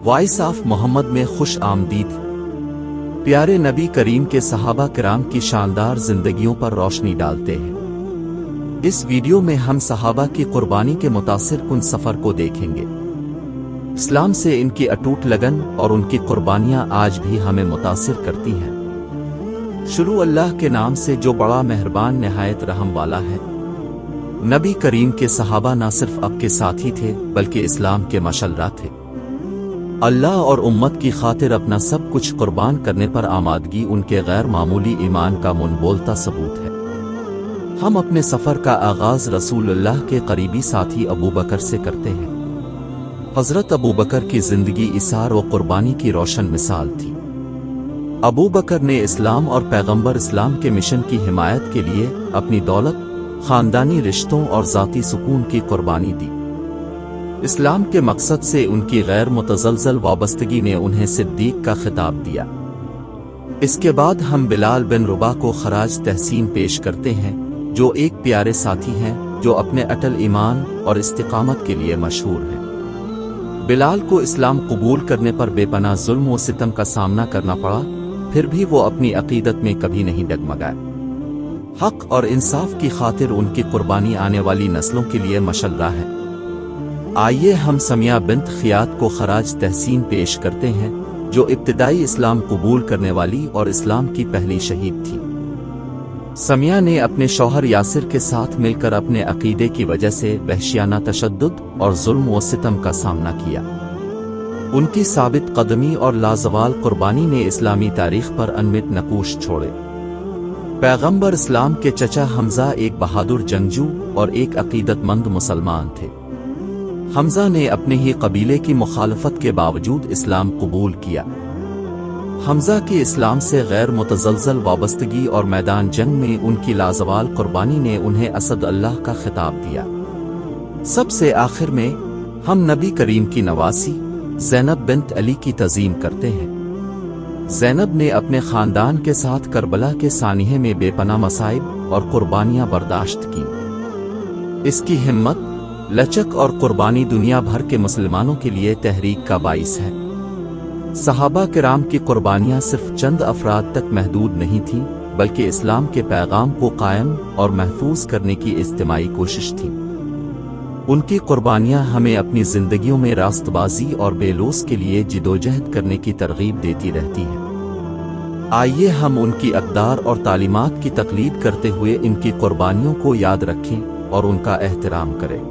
Voice of محمد میں خوش آمدید۔ پیارے نبی کریم کے صحابہ کرام کی شاندار زندگیوں پر روشنی ڈالتے ہیں۔ اس ویڈیو میں ہم صحابہ کی قربانی کے متاثر کن سفر کو دیکھیں گے۔ اسلام سے ان کی اٹوٹ لگن اور ان کی قربانیاں آج بھی ہمیں متاثر کرتی ہیں۔ شروع اللہ کے نام سے جو بڑا مہربان نہایت رحم والا ہے۔ نبی کریم کے صحابہ نہ صرف آپ کے ساتھی تھے بلکہ اسلام کے مشعلہ تھے۔ اللہ اور امت کی خاطر اپنا سب کچھ قربان کرنے پر آمادگی ان کے غیر معمولی ایمان کا منبولتا ثبوت ہے۔ ہم اپنے سفر کا آغاز رسول اللہ کے قریبی ساتھی ابو بکر سے کرتے ہیں۔ حضرت ابو بکر کی زندگی ایثار و قربانی کی روشن مثال تھی۔ ابو بکر نے اسلام اور پیغمبر اسلام کے مشن کی حمایت کے لیے اپنی دولت، خاندانی رشتوں اور ذاتی سکون کی قربانی دی۔ اسلام کے مقصد سے ان کی غیر متزلزل وابستگی نے انہیں صدیق کا خطاب دیا۔ اس کے بعد ہم بلال بن رباح کو خراج تحسین پیش کرتے ہیں، جو ایک پیارے ساتھی ہیں جو اپنے اٹل ایمان اور استقامت کے لیے مشہور ہیں۔ بلال کو اسلام قبول کرنے پر بے پناہ ظلم و ستم کا سامنا کرنا پڑا، پھر بھی وہ اپنی عقیدت میں کبھی نہیں ڈگمگائے۔ حق اور انصاف کی خاطر ان کی قربانی آنے والی نسلوں کے لیے مشعلہ ہے۔ آئیے ہم سمیہ بنت خیاط کو خراج تحسین پیش کرتے ہیں، جو ابتدائی اسلام قبول کرنے والی اور اسلام کی پہلی شہید تھی۔ سمیہ نے اپنے شوہر یاسر کے ساتھ مل کر اپنے عقیدے کی وجہ سے وحشیانہ تشدد اور ظلم و ستم کا سامنا کیا۔ ان کی ثابت قدمی اور لازوال قربانی نے اسلامی تاریخ پر انمٹ نقوش چھوڑے۔ پیغمبر اسلام کے چچا حمزہ ایک بہادر جنگجو اور ایک عقیدت مند مسلمان تھے۔ حمزہ نے اپنے ہی قبیلے کی مخالفت کے باوجود اسلام قبول کیا۔ حمزہ کی اسلام سے غیر متزلزل وابستگی اور میدان جنگ میں ان کی لازوال قربانی نے انہیں اسد اللہ کا خطاب دیا۔ سب سے آخر میں ہم نبی کریم کی نواسی زینب بنت علی کی تعظیم کرتے ہیں۔ زینب نے اپنے خاندان کے ساتھ کربلا کے سانحے میں بے پناہ مصائب اور قربانیاں برداشت کی۔ اس کی ہمت، لچک اور قربانی دنیا بھر کے مسلمانوں کے لیے تحریک کا باعث ہے۔ صحابہ کرام کی قربانیاں صرف چند افراد تک محدود نہیں تھیں، بلکہ اسلام کے پیغام کو قائم اور محفوظ کرنے کی اجتماعی کوشش تھی۔ ان کی قربانیاں ہمیں اپنی زندگیوں میں راست بازی اور بے لوث کے لیے جدوجہد کرنے کی ترغیب دیتی رہتی ہیں۔ آئیے ہم ان کی اقدار اور تعلیمات کی تقلید کرتے ہوئے ان کی قربانیوں کو یاد رکھیں اور ان کا احترام کریں۔